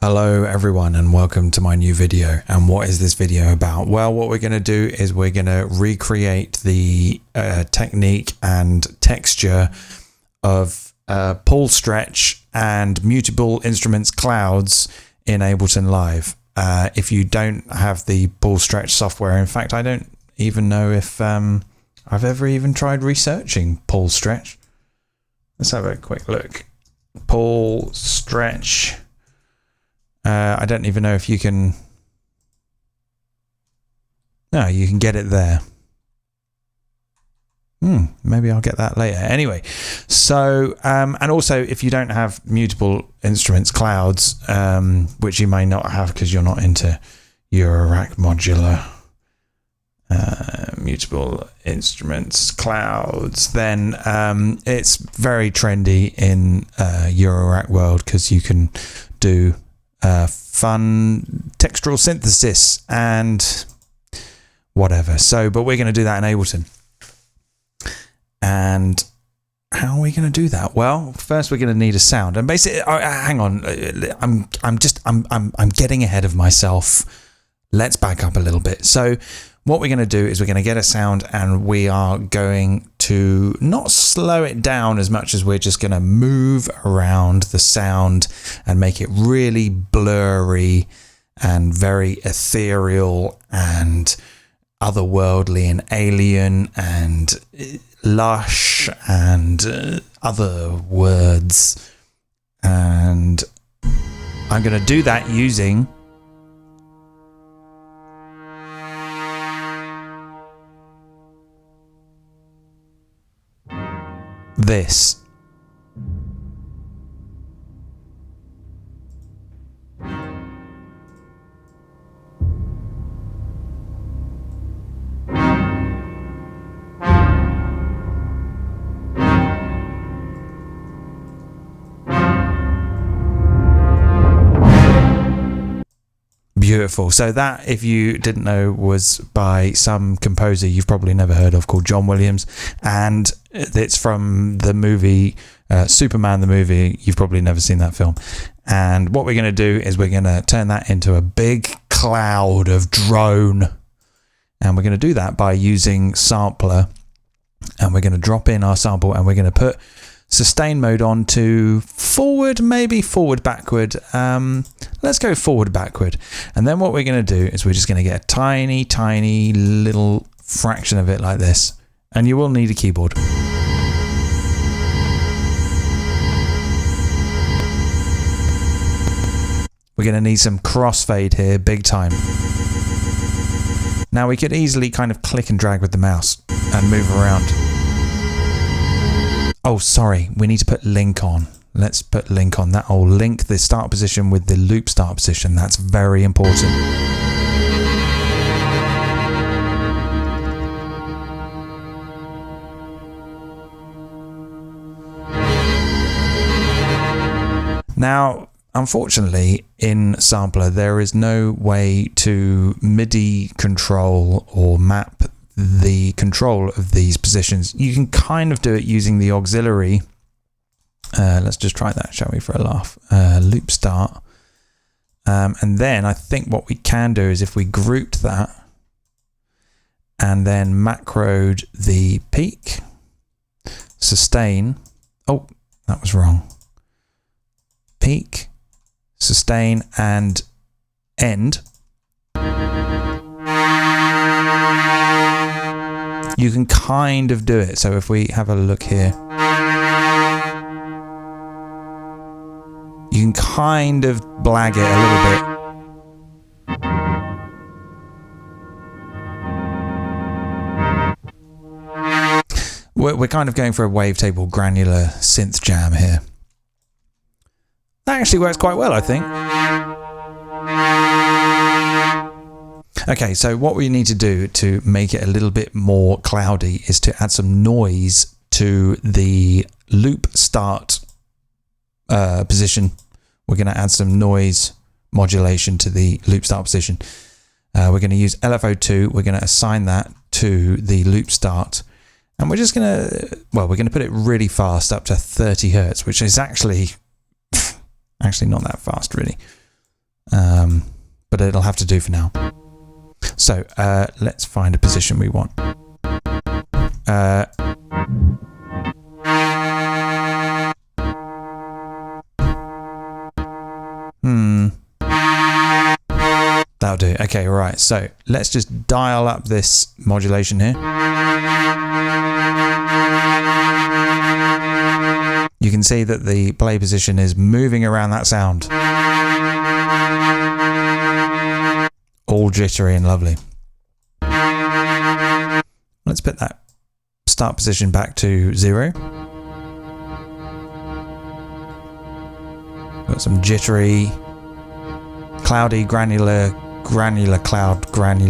Hello everyone and welcome to my new video. And what is this video about? Well, what we're going to do is we're going to recreate the technique and texture of pull stretch and mutable instruments clouds in Ableton Live. If you don't have the pull stretch software, in fact I don't even know if I've ever even tried researching pull stretch. Let's have a quick look. Pull stretch. I don't even know if you can... No, you can get it there. Maybe I'll get that later. Anyway, so, and also if you don't have mutable instruments clouds, which you may not have because you're not into eurorack modular, mutable instruments clouds, then it's very trendy in eurorack world because you can do fun textural synthesis and whatever. So, but we're going to do that in Ableton. And how are we going to do that? Well, first we're going to need a sound. And basically, hang on, I'm getting ahead of myself. Let's back up a little bit. So, what we're going to do is we're going to get a sound, and we are going to not slow it down as much as we're just going to move around the sound and make it really blurry and very ethereal and otherworldly and alien and lush and other words. And I'm going to do that using this. Beautiful. So that, if you didn't know, was by some composer you've probably never heard of called John Williams, and it's from the movie Superman the movie. You've probably never seen that film. And what we're going to do is we're going to turn that into a big cloud of drone, and we're going to do that by using sampler, and we're going to drop in our sample, and we're going to put sustain mode on to forward, maybe forward backward. Let's go forward backward. And then what we're going to do is we're just going to get a tiny little fraction of it like this. And you will need a keyboard. We're going to need some crossfade here, big time. Now we could easily kind of click and drag with the mouse and move around. Oh, sorry, we need to put link on. Let's put link on. That will link the start position with the loop start position. That's very important. Now, unfortunately, in Sampler, there is no way to MIDI control or map the control of these positions. You can kind of do it using the auxiliary. Let's just try that, shall we, for a laugh. Loop start. And then I think what we can do is if we grouped that and then macroed the peak, sustain. Oh, that was wrong. Peak, sustain, and end. You can kind of do it. So if we have a look here, you can kind of blag it a little bit. We're kind of going for a wavetable granular synth jam here. That actually works quite well, I think. Okay, so what we need to do to make it a little bit more cloudy is to add some noise to the loop start position. We're going to add some noise modulation to the loop start position. We're going to use LFO2. We're going to assign that to the loop start. And we're just going to, well, we're going to put it really fast up to 30 hertz, which is actually not that fast, really. but it'll have to do for now. So let's find a position we want. That'll do. Okay, right. So let's just dial up this modulation here. You can see that the play position is moving around that sound. All jittery and lovely. Let's put that start position back to 0. Got some jittery, cloudy, granular cloud, granny.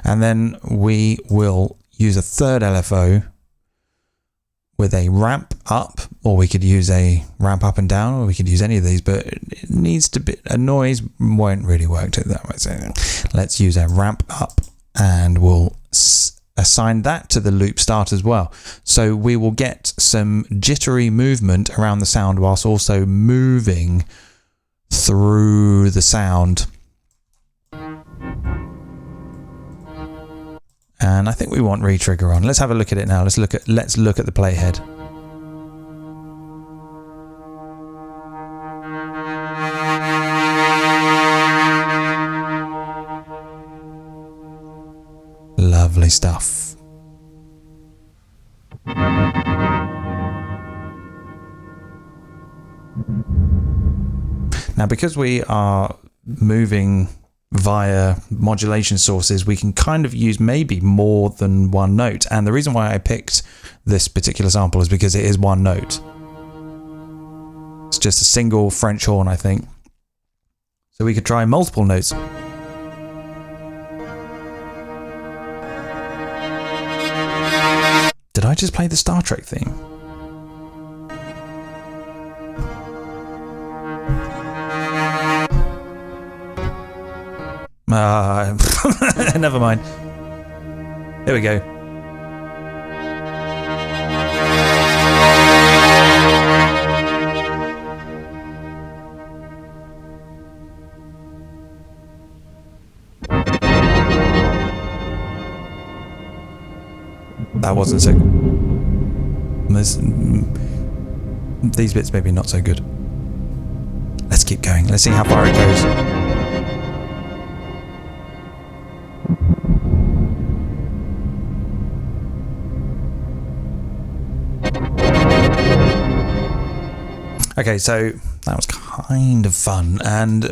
And then we will use a third LFO with a ramp up, or we could use a ramp up and down, or we could use any of these, but it needs to be, a noise won't really work to that way. So let's use a ramp up, and we'll assign that to the loop start as well. So we will get some jittery movement around the sound whilst also moving through the sound. And I think we want retrigger on. Let's have a look at it now. Let's look at the playhead. Lovely stuff. Now, because we are moving via modulation sources, we can kind of use maybe more than one note. And the reason why I picked this particular sample is because it is one note. It's just a single French horn, I think. So we could try multiple notes. Did I just play the Star Trek theme? Never mind. There we go. That wasn't so good. These bits maybe not so good. Let's keep going. Let's see how far it goes. Okay, so that was kind of fun, and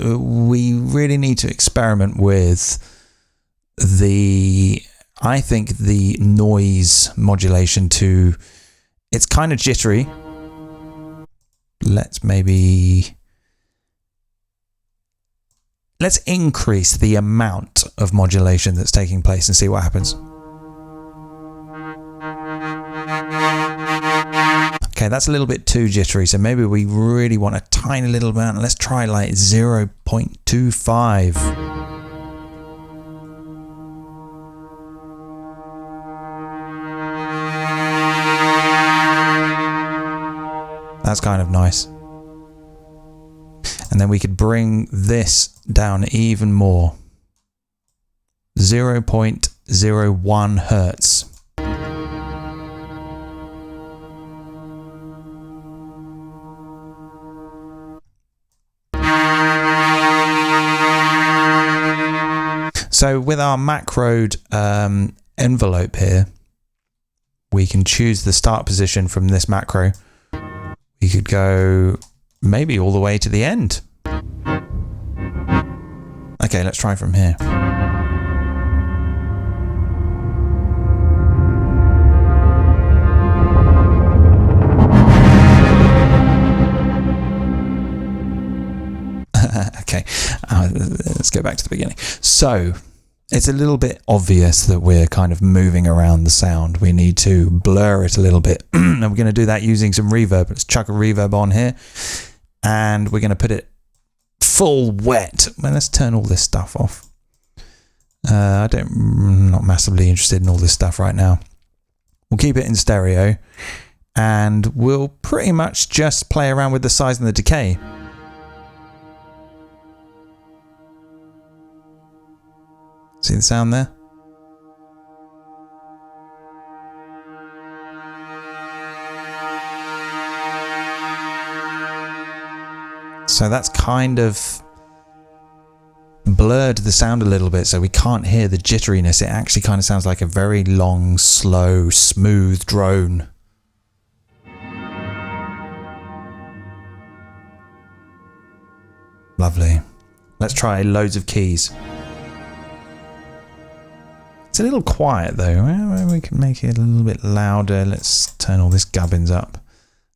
we really need to experiment with I think the noise modulation to, it's kind of jittery. Let's increase the amount of modulation that's taking place and see what happens. Okay, that's a little bit too jittery, so maybe we really want a tiny little amount. Let's try like 0.25. That's kind of nice. And then we could bring this down even more. 0.01 hertz. So with our macroed envelope here, we can choose the start position from this macro. We could go maybe all the way to the end. Okay, let's try from here. Okay, let's go back to the beginning. So it's a little bit obvious that we're kind of moving around the sound. We need to blur it a little bit. And we're going to do that using some reverb. Let's chuck a reverb on here. And we're going to put it full wet. Well, let's turn all this stuff off. I'm not massively interested in all this stuff right now. We'll keep it in stereo. And we'll pretty much just play around with the size and the decay. See the sound there? So that's kind of blurred the sound a little bit, so we can't hear the jitteriness. It actually kind of sounds like a very long, slow, smooth drone. Lovely. Let's try loads of keys. It's a little quiet though. We can make it a little bit louder. Let's turn all this gubbins up.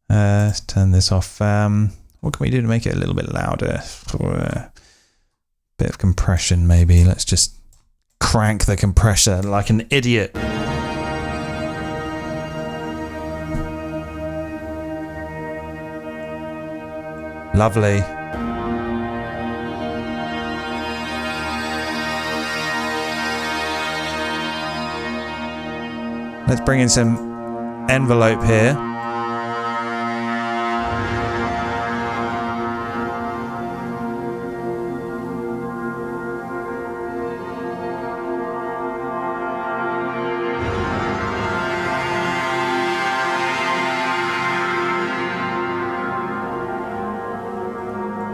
Let's turn this off. What can we do to make it a little bit louder? Bit of compression maybe. Let's just crank the compressor like an idiot. Lovely. Let's bring in some envelope here.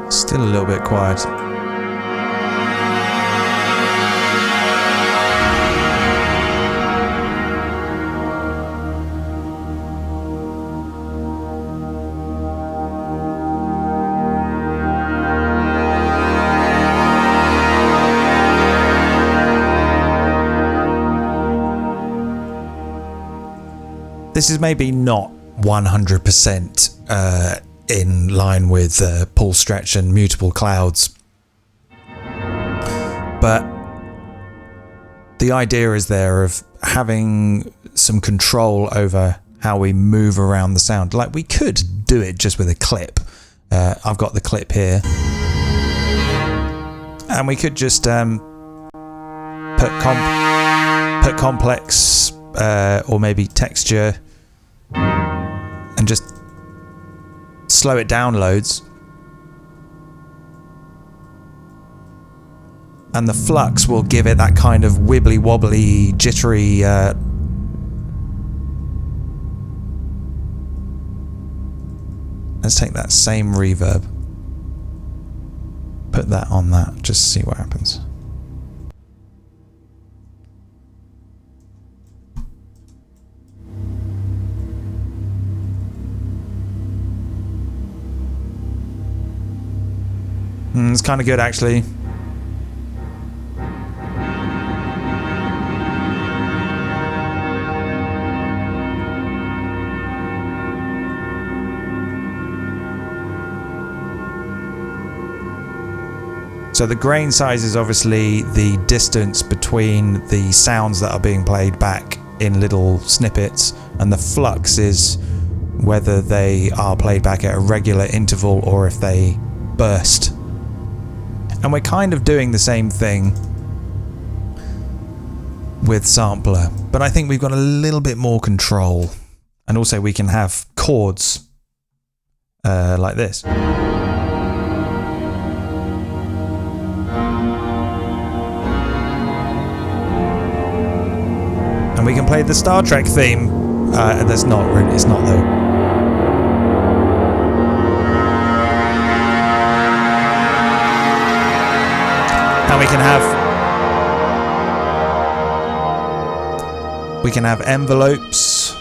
Still a little bit quiet. This is maybe not 100% in line with pull, stretch and mutable clouds, but the idea is there of having some control over how we move around the sound. Like, we could do it just with a clip. I've got the clip here, and we could just put complex or maybe texture and just slow it down loads, and the flux will give it that kind of wibbly wobbly jittery let's take that same reverb, put that on that, just see what happens. It's kind of good actually. So the grain size is obviously the distance between the sounds that are being played back in little snippets, and the flux is whether they are played back at a regular interval or if they burst. And we're kind of doing the same thing with sampler, but I think we've got a little bit more control. And also we can have chords like this. And we can play the Star Trek theme. That's not really, it's not though. And we can have envelopes.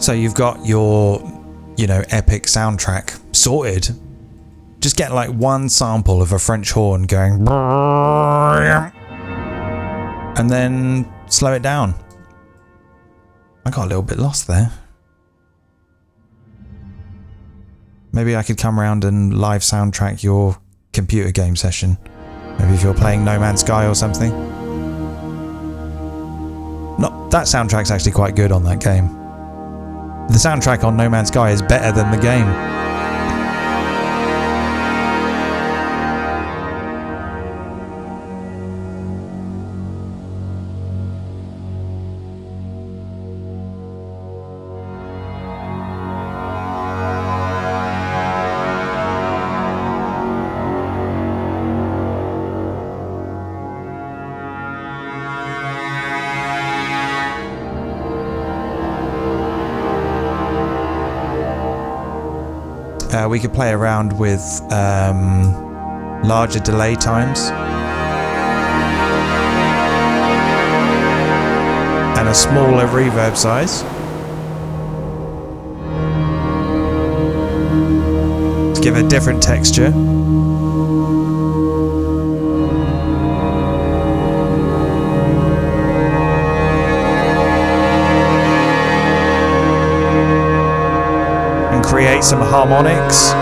So you've got your, you know, epic soundtrack sorted. Just get like one sample of a French horn going, and then slow it down. I got a little bit lost there. Maybe I could come around and live soundtrack your computer game session. Maybe if you're playing No Man's Sky or something. Not that soundtrack's actually quite good on that game. The soundtrack on No Man's Sky is better than the game. We could play around with larger delay times and a smaller reverb size to give a different texture. Create some harmonics.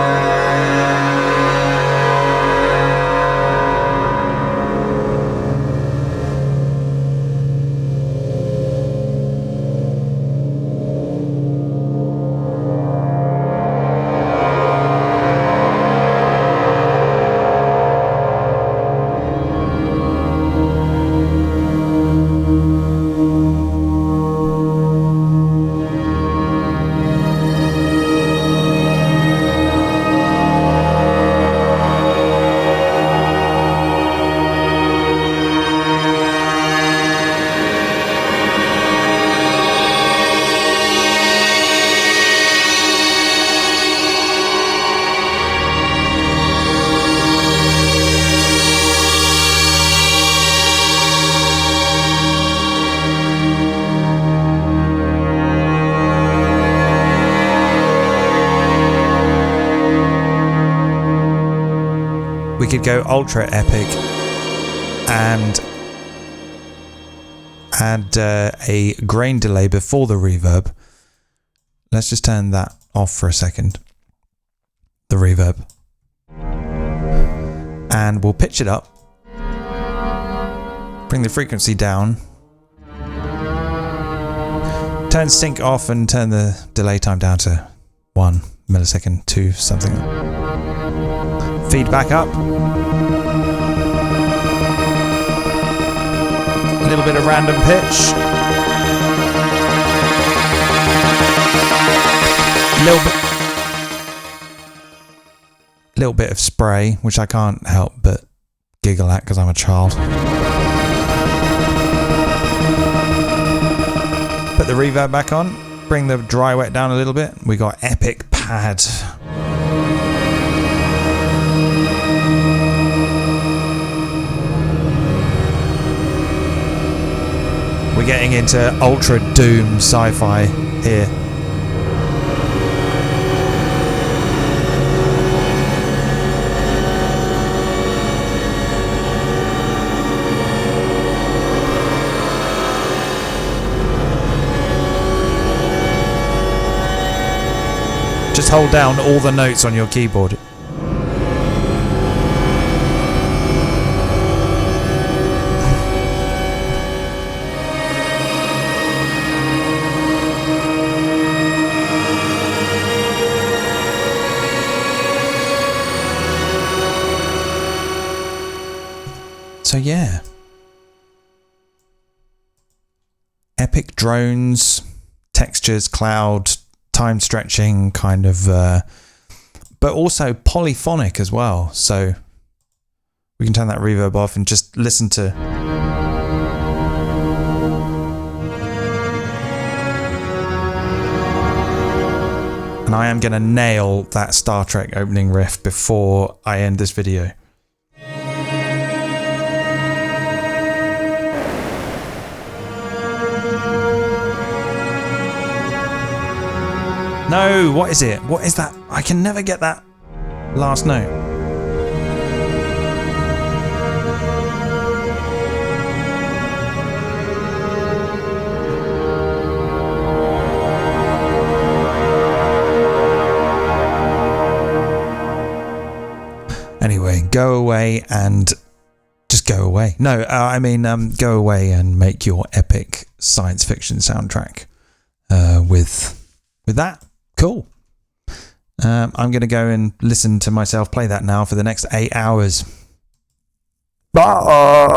We could go ultra epic and add a grain delay before the reverb. Let's just turn that off for a second, the reverb, and we'll pitch it up, bring the frequency down, turn sync off and turn the delay time down to 1 millisecond, 2 something. Feedback up. A little bit of random pitch. Little bit of spray, which I can't help but giggle at because I'm a child. Put the reverb back on. Bring the dry wet down a little bit. We got epic pad. We're getting into ultra doom sci-fi here. Just hold down all the notes on your keyboard. So yeah, epic drones, textures, cloud, time stretching kind of, but also polyphonic as well. So we can turn that reverb off and just listen to. And I am going to nail that Star Trek opening riff before I end this video. No, what is it? What is that? I can never get that last note. Anyway, go away and just go away. No, I mean, go away and make your epic science fiction soundtrack with that. Cool. I'm going to go and listen to myself play that now for the next 8 hours. Bye.